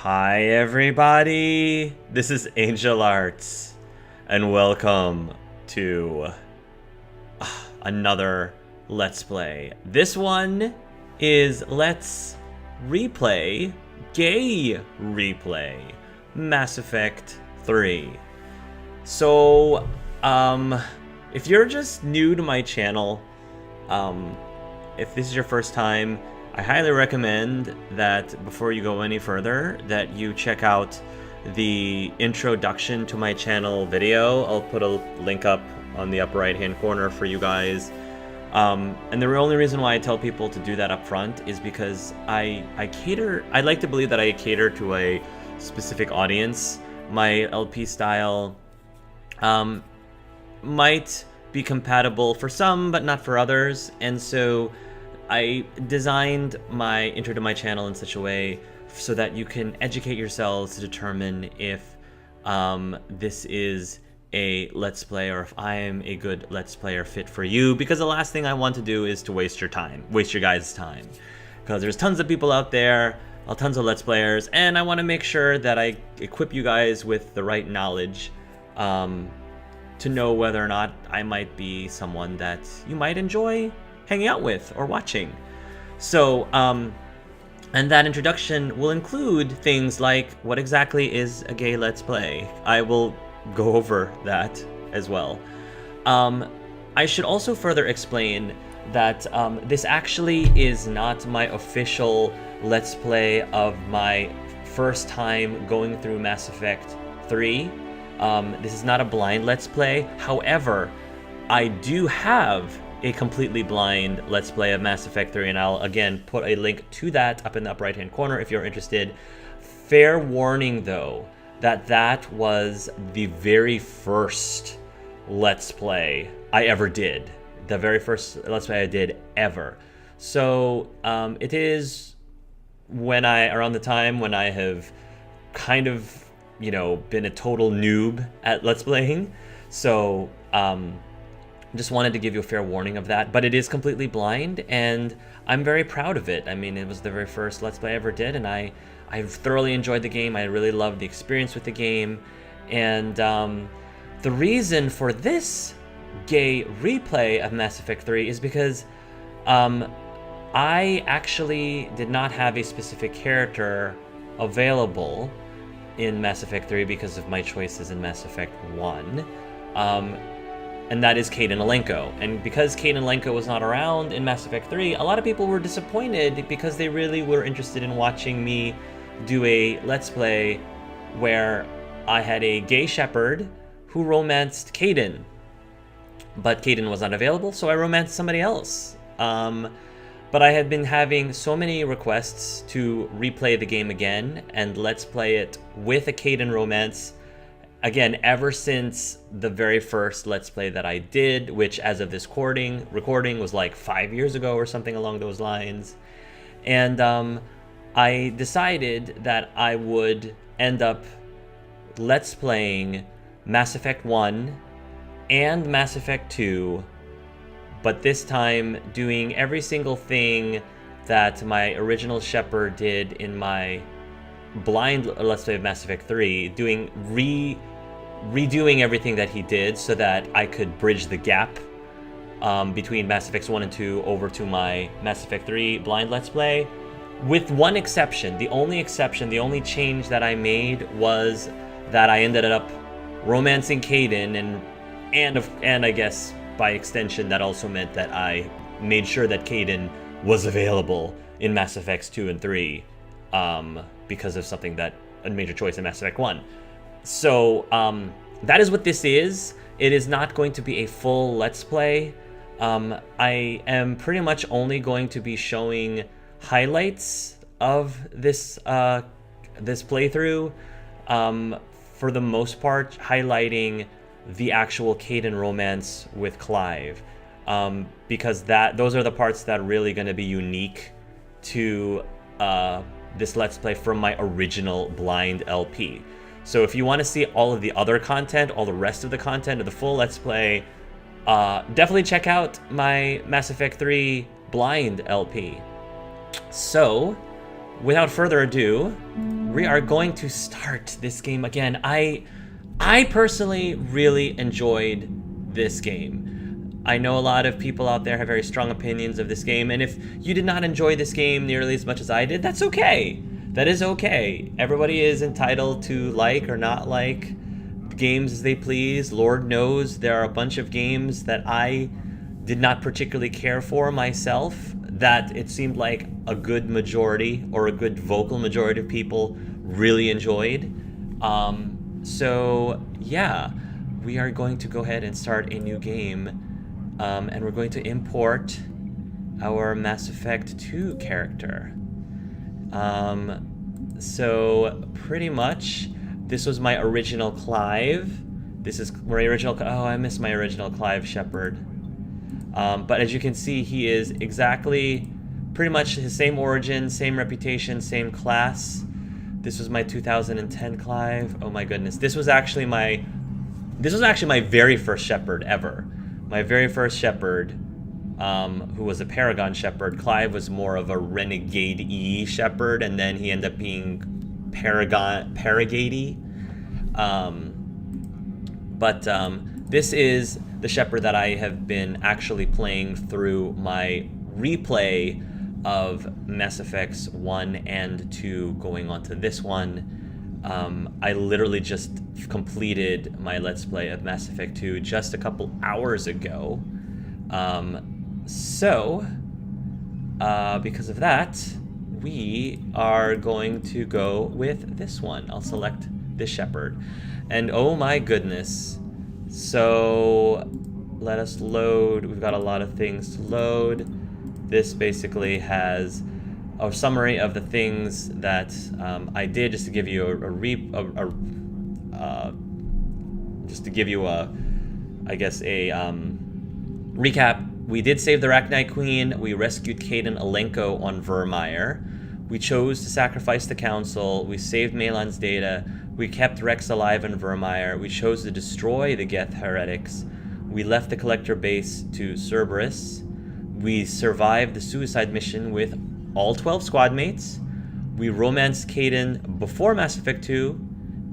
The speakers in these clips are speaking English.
Hi everybody, this is Angel Arts, and welcome to another Let's Play. This one is Let's Replay, Gay Replay, Mass Effect 3. So, if you're just new to my channel, if this is your first time, I highly recommend that before you go any further, that you check out the introduction to my channel video. I'll put a link up on the upper right hand corner for you guys. And the only reason why I tell people to do that up front is because I like to believe that I cater to a specific audience. My LP style might be compatible for some, but not for others, and so I designed my intro to my channel in such a way so that you can educate yourselves to determine if this is a Let's Play or if I am a good Let's Player fit for you, because the last thing I want to do is to waste your guys' time, because there's tons of people out there, tons of Let's Players, and I want to make sure that I equip you guys with the right knowledge to know whether or not I might be someone that you might enjoy hanging out with or watching. So, and that introduction will include things like what exactly is a gay Let's Play. I will go over that as well. I should also further explain that this actually is not my official Let's Play of my first time going through Mass Effect 3. This is not a blind Let's Play. However, I do have a completely blind Let's Play of Mass Effect 3, and I'll again put a link to that up in the upper right hand corner if you're interested. Fair warning though, that was the very first Let's Play I ever did. The very first Let's Play I did ever. So it is around the time when I have kind of, been a total noob at Let's Playing. So just wanted to give you a fair warning of that, but it is completely blind, and I'm very proud of it. I mean, it was the very first Let's Play I ever did, and I thoroughly enjoyed the game. I really loved the experience with the game, and the reason for this gay replay of Mass Effect 3 is because I actually did not have a specific character available in Mass Effect 3 because of my choices in Mass Effect 1. And that is Kaidan Alenko. And because Kaidan Alenko was not around in Mass Effect 3, a lot of people were disappointed because they really were interested in watching me do a Let's Play where I had a gay shepherd who romanced Kaidan. But Kaidan was not available, so I romanced somebody else. But I had been having so many requests to replay the game again and Let's Play it with a Kaidan romance, again, ever since the very first Let's Play that I did, which as of this recording was like 5 years ago or something along those lines. And I decided that I would end up Let's Playing Mass Effect 1 and Mass Effect 2, but this time doing every single thing that my original Shepard did in my blind Let's Play of Mass Effect 3, redoing everything that he did so that I could bridge the gap between Mass Effects 1 and 2 over to my Mass Effect 3 blind Let's Play, with one exception. The only change that I made was that I ended up romancing Kaidan, and I guess by extension that also meant that I made sure that Kaidan was available in Mass Effects 2 and 3 because of something that a major choice in Mass Effect 1. So that is what this is. It is not going to be a full Let's Play. I am pretty much only going to be showing highlights of this playthrough, for the most part highlighting the actual Kaidan romance with Clive, because those are the parts that are really going to be unique to this Let's Play from my original blind LP. So if you want to see all of the other content, all the rest of the content of the full Let's Play, definitely check out my Mass Effect 3 blind LP. So, without further ado, we are going to start this game again. I personally really enjoyed this game. I know a lot of people out there have very strong opinions of this game, and if you did not enjoy this game nearly as much as I did, that's okay. That is okay. Everybody is entitled to like or not like games as they please. Lord knows there are a bunch of games that I did not particularly care for myself that it seemed like a good majority or a good vocal majority of people really enjoyed. So yeah, we are going to go ahead and start a new game, and we're going to import our Mass Effect 2 character. So pretty much this was my original Clive. This is my original, oh, I miss my original Clive Shepard. But as you can see, he is exactly pretty much his same origin, same reputation, same class. This was my 2010 Clive. Oh my goodness. This was actually my very first Shepard ever. My very first Shepard, who was a Paragon Shepard. Clive was more of a Renegade-y Shepard, and then he ended up being Paragade-y. This is the Shepard that I have been actually playing through my replay of Mass Effects 1 and 2 going on to this one. I literally just completed my Let's Play of Mass Effect 2 just a couple hours ago. Because of that, we are going to go with this one. I'll select this Shepard. And oh my goodness. So let us load. We've got a lot of things to load. This basically has a summary of the things that I did, just to give you recap. We did save the Arachnite Queen. We rescued Kaidan Alenko on Vermeer. We chose to sacrifice the Council. We saved Malan's data. We kept Rex alive in Vermeer. We chose to destroy the Geth heretics. We left the Collector base to Cerberus. We survived the suicide mission with all 12 squad mates. We romanced Kaidan before Mass Effect 2,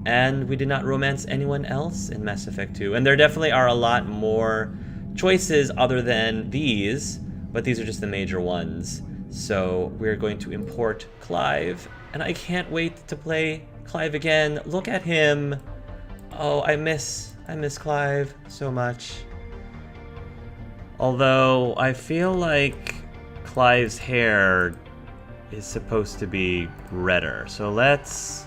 and we did not romance anyone else in Mass Effect 2. And there definitely are a lot more choices other than these, but these are just the major ones. So we're going to import Clive, and I can't wait to play Clive again. Look at him. Oh, I miss Clive so much. Although I feel like Clive's hair is supposed to be redder. So let's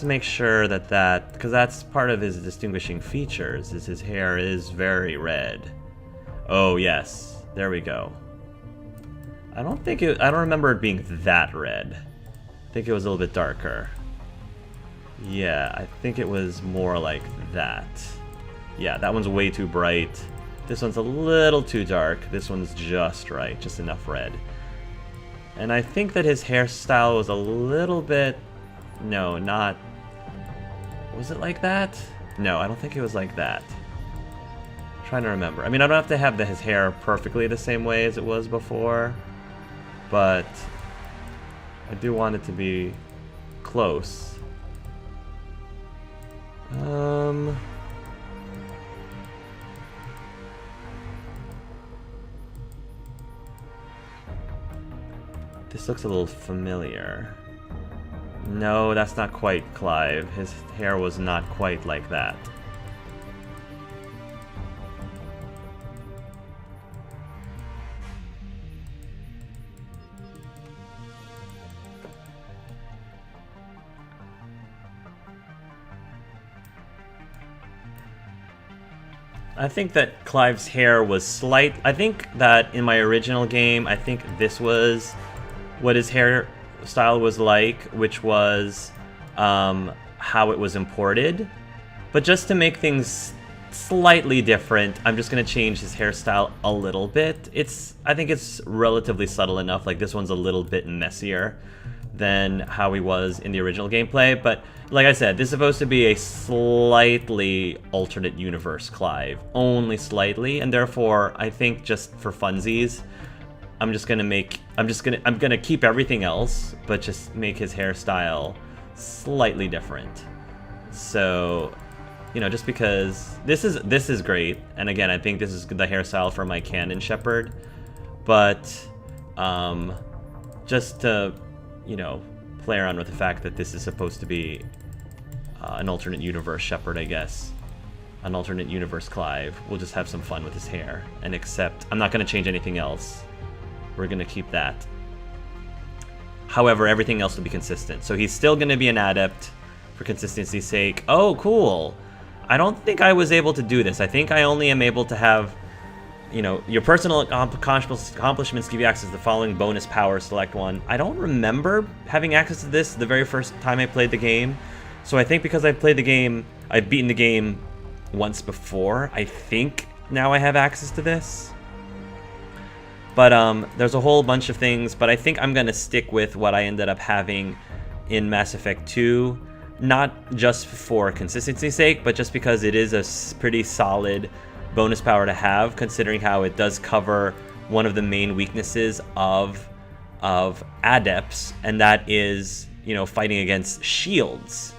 make sure that because that's part of his distinguishing features, is his hair is very red. Oh yes, there we go. I don't remember it being that red. I think it was a little bit darker. Yeah, I think it was more like that. Yeah, that one's way too bright. This one's a little too dark. This one's just right, just enough red. And I think that his hairstyle was a little bit... No, not... Was it like that? No, I don't think it was like that. I'm trying to remember. I mean, I don't have to have his hair perfectly the same way as it was before, but I do want it to be close. This looks a little familiar. No, that's not quite Clive. His hair was not quite like that. I think that Clive's hair was slight. I think that in my original game, I think this was what his hairstyle was like, which was how it was imported. But just to make things slightly different, I'm just going to change his hairstyle a little bit. I think it's relatively subtle enough. Like, this one's a little bit messier than how he was in the original gameplay, but like I said, this is supposed to be a slightly alternate universe Clive, only slightly, and therefore I think just for funsies, I'm gonna keep everything else, but just make his hairstyle slightly different. So, you know, just because this is great, and again, I think this is the hairstyle for my canon Shepherd, but just to, you know, play around with the fact that this is supposed to be an alternate universe Shepherd, I guess. An alternate universe Clive. We'll just have some fun with his hair and accept. I'm not going to change anything else. We're going to keep that. However, everything else will be consistent. So he's still going to be an adept for consistency's sake. Oh, cool. I don't think I was able to do this. I think I only am able to have, you know, your personal accomplishments give you access to the following bonus powers. Select one. I don't remember having access to this the very first time I played the game. So I think because I've played the game, I've beaten the game once before, I think now I have access to this. But there's a whole bunch of things, but I think I'm going to stick with what I ended up having in Mass Effect 2, not just for consistency's sake, but just because it is a pretty solid bonus power to have, considering how it does cover one of the main weaknesses of adepts, and that is, you know, fighting against shields.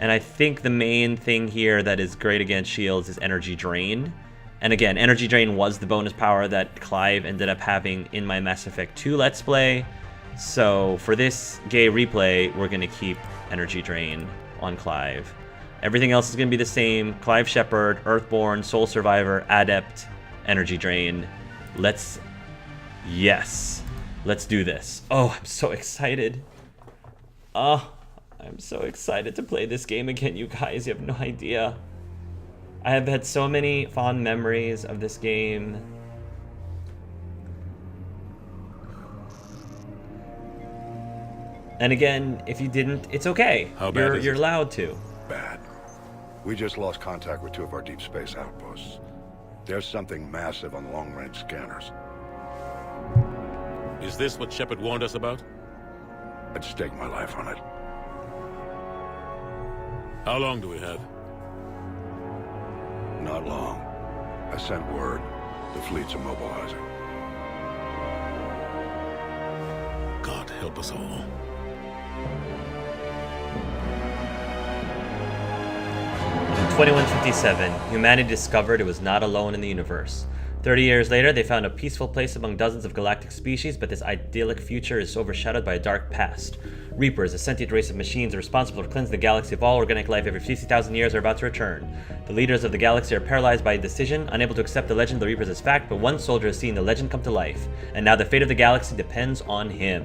And I think the main thing here that is great against shields is energy drain. And again, energy drain was the bonus power that Clive ended up having in my Mass Effect 2 Let's Play. So for this gay replay, we're going to keep energy drain on Clive. Everything else is going to be the same. Clive Shepherd, Earthborn, Soul Survivor, Adept, energy drain. Yes, let's do this. Oh, I'm so excited. Oh, I'm so excited to play this game again, you guys. You have no idea. I have had so many fond memories of this game. And again, if you didn't, it's okay. How bad is you're it? allowed to. Bad. We just lost contact with 2 of our deep space outposts. There's something massive on the long-range scanners. Is this what Shepard warned us about? I'd stake my life on it. How long do we have? Not long. I sent word. The fleet's immobilizing. God help us all. In 2157, humanity discovered it was not alone in the universe. 30 years later, they found a peaceful place among dozens of galactic species, but this idyllic future is overshadowed by a dark past. Reapers, a sentient race of machines responsible for cleansing the galaxy of all organic life every 50,000 years, are about to return. The leaders of the galaxy are paralyzed by a decision, unable to accept the legend of the Reapers as fact, but one soldier has seen the legend come to life, and now the fate of the galaxy depends on him.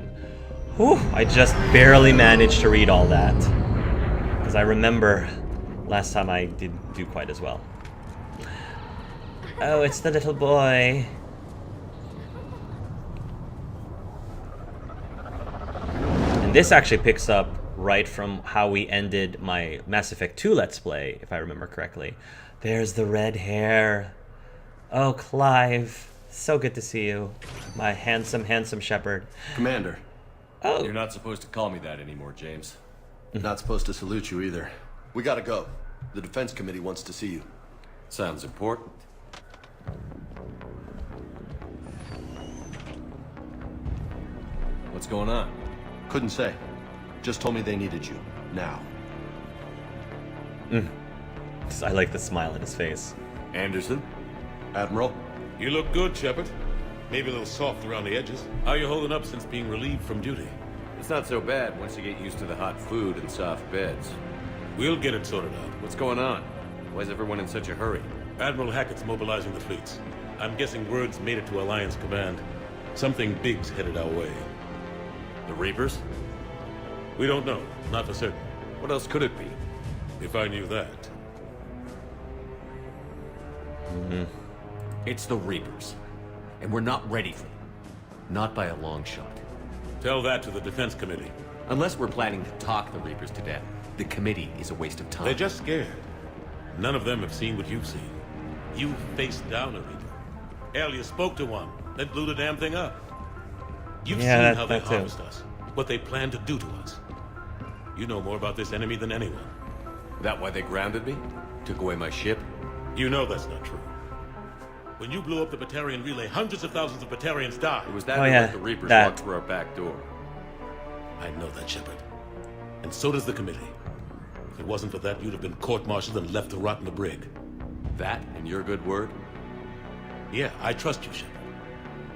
Whew, I just barely managed to read all that, because I remember last time I didn't do quite as well. Oh, it's the little boy. And this actually picks up right from how we ended my Mass Effect 2 Let's Play, if I remember correctly. There's the red hair. Oh, Clive. So good to see you. My handsome, handsome shepherd. Commander. Oh. You're not supposed to call me that anymore, James. Not supposed to salute you either. We gotta go. The Defense Committee wants to see you. Sounds important. What's going on? Couldn't say. Just told me they needed you. Now. I like the smile on his face. Anderson? Admiral? You look good, Shepard. Maybe a little soft around the edges. How you holding up since being relieved from duty? It's not so bad once you get used to the hot food and soft beds. We'll get it sorted out. What's going on? Why is everyone in such a hurry? Admiral Hackett's mobilizing the fleets. I'm guessing word's made it to Alliance Command. Something big's headed our way. The Reapers? We don't know. Not for certain. What else could it be? If I knew that. It's the Reapers. And we're not ready for them. Not by a long shot. Tell that to the Defense Committee. Unless we're planning to talk the Reapers to death, the committee is a waste of time. They're just scared. None of them have seen what you've seen. You faced down a Reaper. Hell, you spoke to one, then blew the damn thing up. You've seen how they harvest us, what they plan to do to us. You know more about this enemy than anyone. That why they grounded me? Took away my ship? You know that's not true. When you blew up the Batarian relay, hundreds of thousands of Batarians died. It was that Oh, who yeah, let the Reapers that. walk through our back door. I know that, Shepard. And so does the committee. If it wasn't for that, you'd have been court-martialed and left to rot in the brig. That and your good word? Yeah, I trust you, Shepard.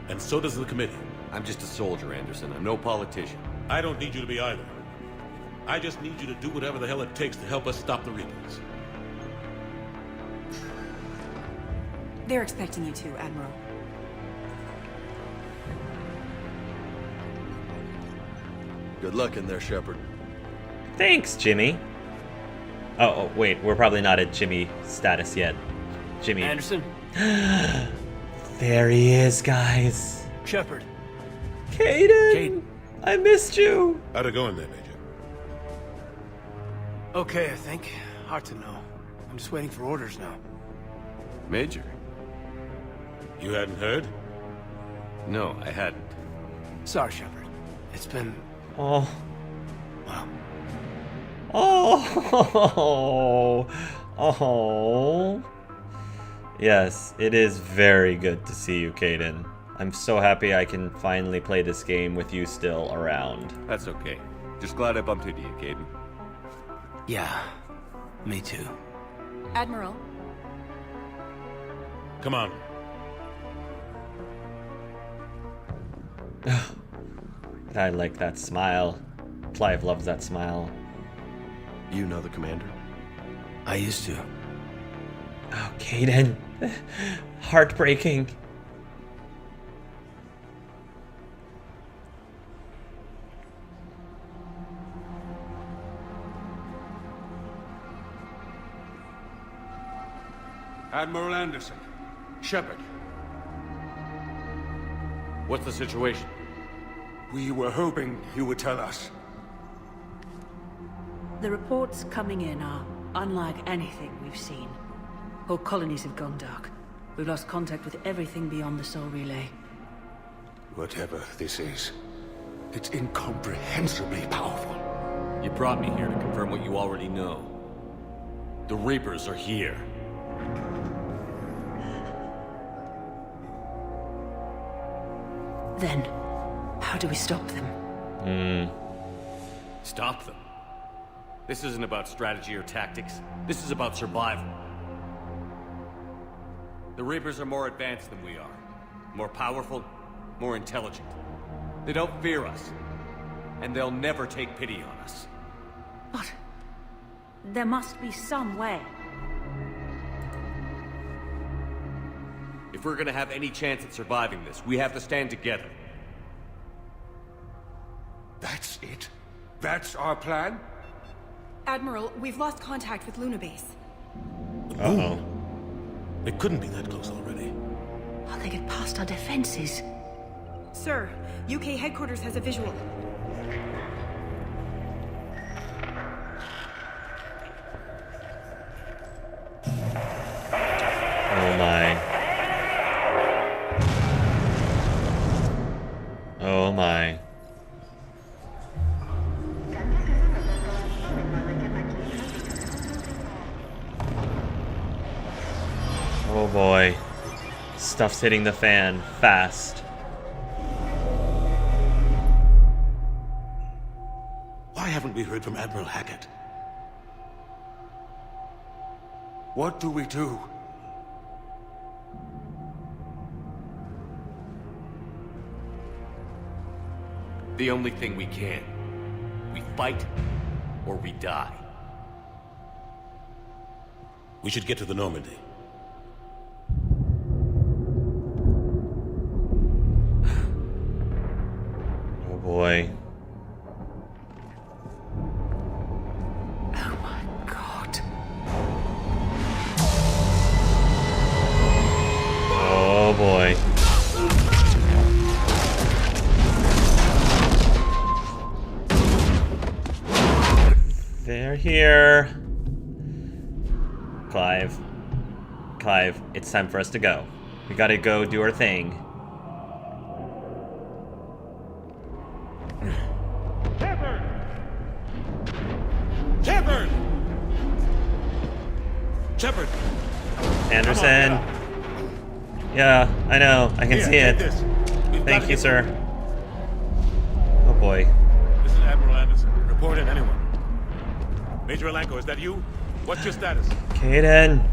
And so does the committee. I'm just a soldier, Anderson. I'm no politician. I don't need you to be either. I just need you to do whatever the hell it takes to help us stop the Reapers. They're expecting you to, Admiral. Good luck in there, Shepard. Thanks, Jimmy. Oh, wait, we're probably not at Jimmy status yet. Jimmy. Anderson? There he is, guys. Shepard. Kaidan! I missed you! How'd it go in there, Major? Okay, I think. Hard to know. I'm just waiting for orders now. Major? You hadn't heard? No, I hadn't. Sorry, Shepard. It's been... Oh. well... Oh. Oh. Yes, it is very good to see you, Kaidan. I'm so happy I can finally play this game with you still around. That's okay. Just glad I bumped into you, Kaidan. yeah, me too. Admiral, Come on. I like that smile. Clive loves that smile. You know the commander? I used to. Oh, Kaidan. Heartbreaking. Admiral Anderson. Shepard. What's the situation? We were hoping you would tell us. The reports coming in are unlike anything we've seen. Whole colonies have gone dark. We've lost contact with everything beyond the Soul Relay. Whatever this is, it's incomprehensibly powerful. You brought me here to confirm what you already know. The Reapers are here. Then, how do we stop them? Stop them. This isn't about strategy or tactics. This is about survival. The Reapers are more advanced than we are. More powerful, more intelligent. They don't fear us. And they'll never take pity on us. But there must be some way. If we're gonna have any chance at surviving this, we have to stand together. That's it? That's our plan? Admiral, we've lost contact with Luna Base. Uh-oh. It couldn't be that close already. How they get past our defenses? Sir, UK headquarters has a visual. Oh my. Oh my. Oh boy. Stuff's hitting the fan fast. Why haven't we heard from Admiral Hackett? What do we do? The only thing we can. We fight, or we die. We should get to the Normandy. Oh boy. Oh my god. Oh boy. They're here. Clive. Clive, it's time for us to go. We gotta go do our thing. Shepard! Shepard! Shepard! Anderson. Yeah, I know. I can Here, see take it. this. We've Thank gotta you, get- sir. Oh boy. This is Admiral Anderson. Report in, anyone. Major Alanko, is that you? What's your status? Kaidan.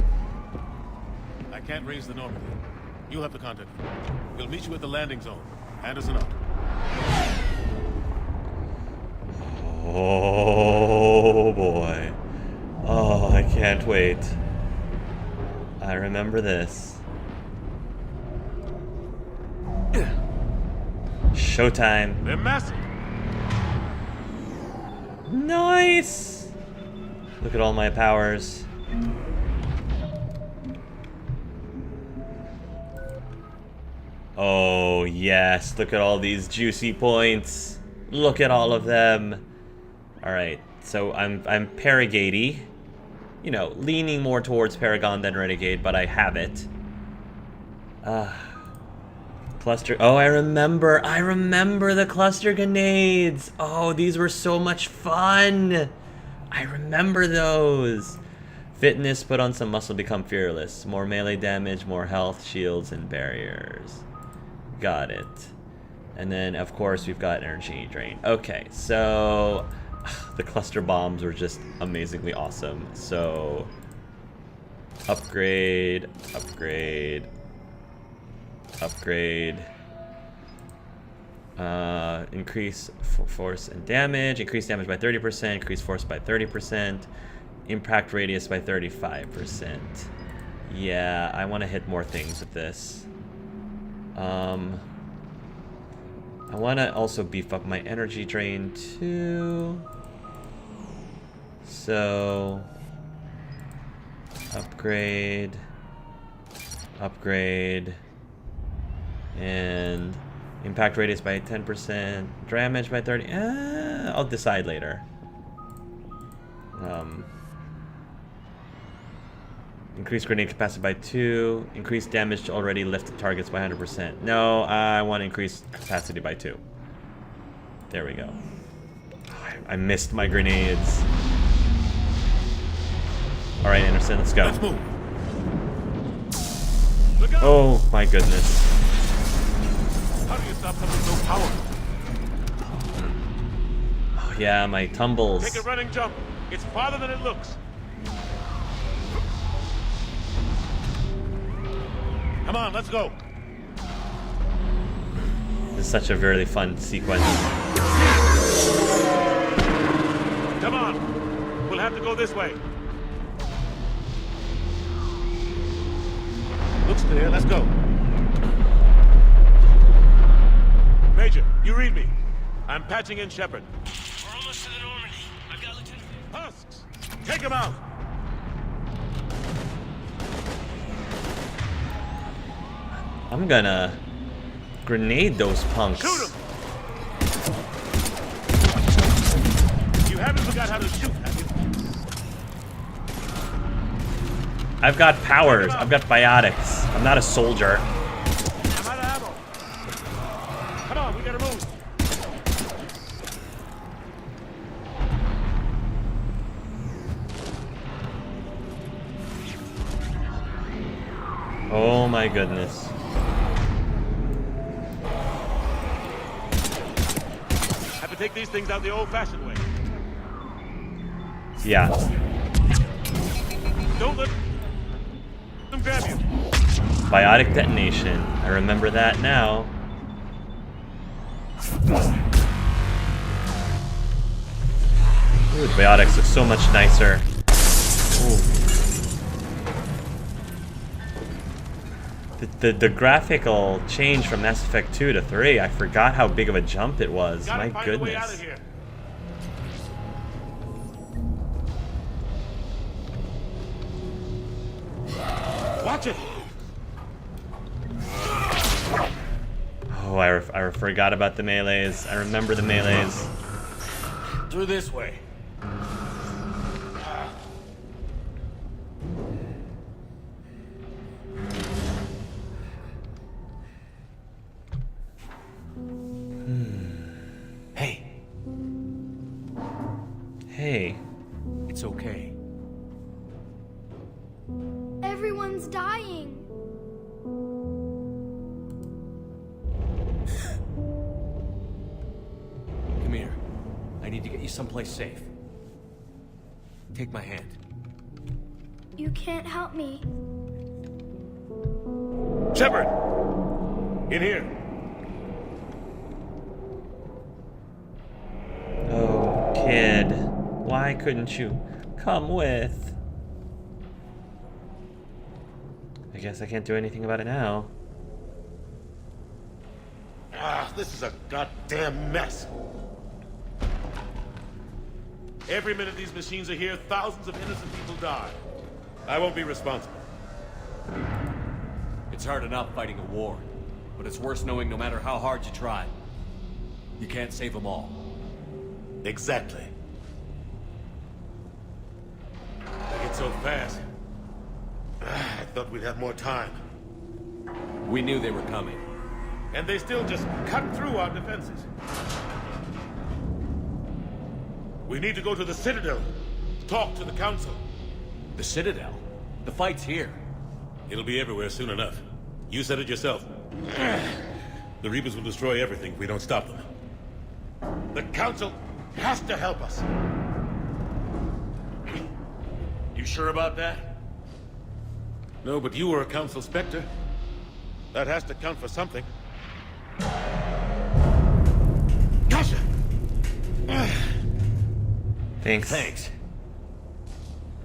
I can't raise the Normandy. You'll have to contact me. We'll meet you at the landing zone. Hand us a note. Oh boy. Oh, I can't wait. I remember this. Showtime. They're massive. Nice! Look at all my powers. Oh, yes. Look at all these juicy points. Look at all of them. Alright, so I'm Paragady. You know, leaning more towards Paragon than Renegade, but I have it. Cluster. Oh, I remember the cluster grenades. Oh, these were so much fun. I remember those. Fitness, put on some muscle, become fearless. More melee damage, more health, shields, and barriers. Got it. And then, of course, we've got energy drain. Okay, so the cluster bombs were just amazingly awesome. So, upgrade, upgrade, upgrade. Increase force and damage. Increase damage by 30%. Increase force by 30%. Impact radius by 35%. Yeah, I want to hit more things with this. I want to also beef up my energy drain too. So, upgrade, upgrade, and impact radius by 10%, damage by 30. I'll decide later. Increase grenade capacity by 2. Increase damage to already lifted targets by 100%. No, I want to increase capacity by 2. There we go. I missed my grenades. Alright, Anderson, let's go. Let's move. Oh my goodness. How do you stop something so powerful? Oh yeah, my tumbles. Take a running jump. It's farther than it looks. Come on, let's go. This is such a really fun sequence. Come on. We'll have to go this way. Looks clear. Let's go. Major, you read me. I'm patching in Shepard. We're almost to the Normandy. I've got Lieutenant... Husks! Take him out! I'm gonna grenade those punks. Shoot him! You haven't forgot how to shoot, have you? I've got powers. I've got biotics. I'm not a soldier. I'm out of ammo. Come on, we gotta move. Oh my goodness. Have to take these things out the old-fashioned way. Yeah. Don't let them grab you. Biotic detonation. I remember that now. Ooh, the biotics look so much nicer. Ooh. The graphical change from Mass Effect 2 to 3, I forgot how big of a jump it was. My Gotta find a way out of goodness. here. Watch it. Oh, I forgot about the melees. I remember the melees. Through this way. Hey. Hey. It's okay. Everyone's dying. Come here. I need to get you someplace safe. Take my hand. You can't help me. Shepard! In here. Oh, kid. Why couldn't you come with? I guess I can't do anything about it now. Ah, this is a goddamn mess. Every minute these machines are here, thousands of innocent people die. I won't be responsible. It's hard enough fighting a war, but it's worse knowing no matter how hard you try, you can't save them all. Exactly. They get so fast. I thought we'd have more time. We knew they were coming. And they still just cut through our defenses. We need to go to the Citadel. Talk to the Council. The Citadel? The fight's here. It'll be everywhere soon enough. You said it yourself. The Reapers will destroy everything if we don't stop them. The Council has to help us. You sure about that? No, but you were a Council Spectre. That has to count for something. Gotcha! Thanks. Thanks.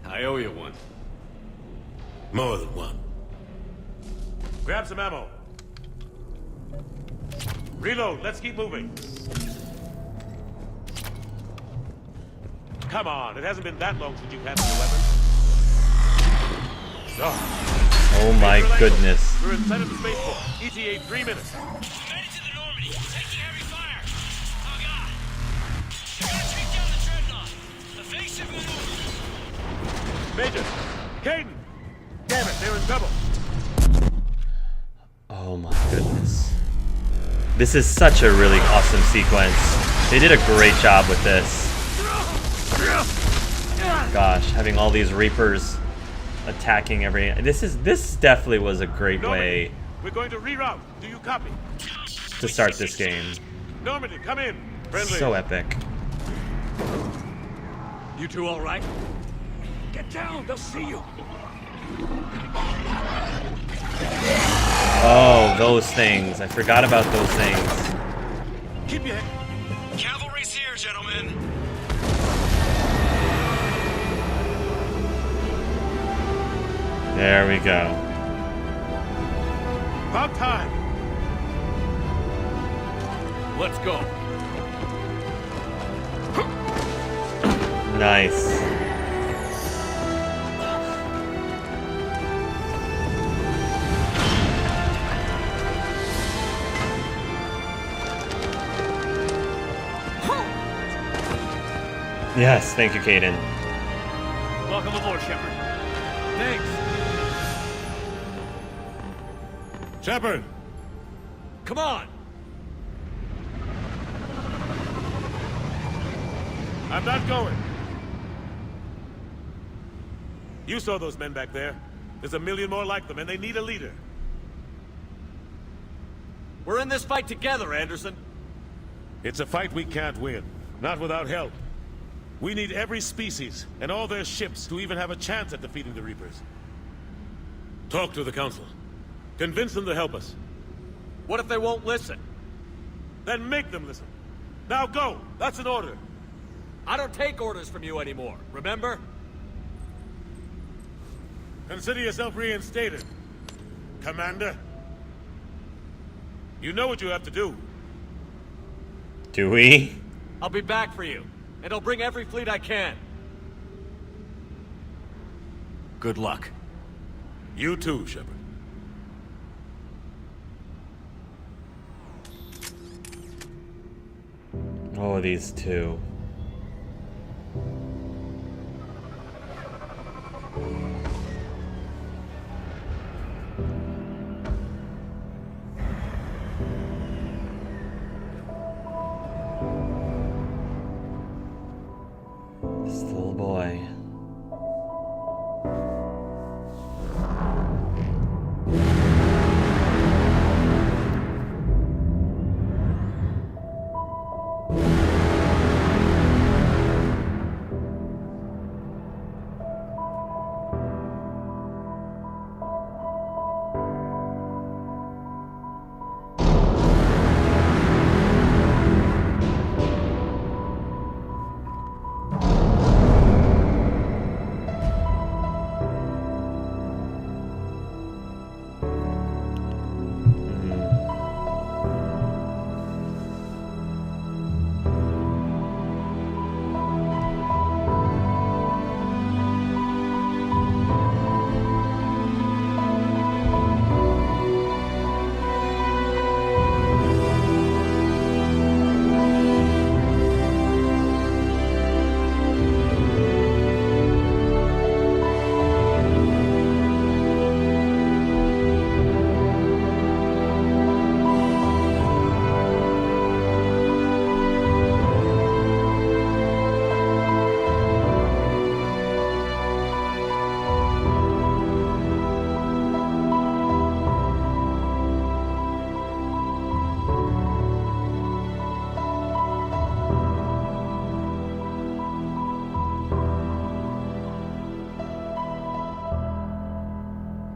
I owe you one. More than one. Grab some ammo. Reload, let's keep moving. Come on, it hasn't been that long since you've handled a weapon. Oh my goodness. We're in Senate Spaceport. ETA 3 minutes. Made it to the Normandy. Taking heavy fire. Oh god. They're gonna take down the dreadnought. Evasive maneuver. Major! Kaidan! Damn it, they're in trouble. Oh my goodness. This is such a really awesome sequence. They did a great job with this. Gosh, having all these Reapers attacking every... This definitely was a great way We're going to reroute. Do you copy? to start this game. Normandy, come in. Friendly. So epic. You two all right? Get down, they'll see you. Oh, those things. I forgot about those things. Keep your head. Cavalry's here, gentlemen. There we go. About time. Let's go. Nice. Yes, thank you, Kaidan. Welcome aboard, Shepard. Thanks. Shepard! Come on. I'm not going. You saw those men back there. There's a million more like them, and they need a leader. We're in this fight together, Anderson. It's a fight we can't win. Not without help. We need every species, and all their ships, to even have a chance at defeating the Reapers. Talk to the Council. Convince them to help us. What if they won't listen? Then make them listen. Now go! That's an order. I don't take orders from you anymore, remember? Consider yourself reinstated, Commander. You know what you have to do. Do we? I'll be back for you, and I'll bring every fleet I can. Good luck. You too, Shepard. Oh, these two. This little boy.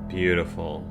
Beautiful.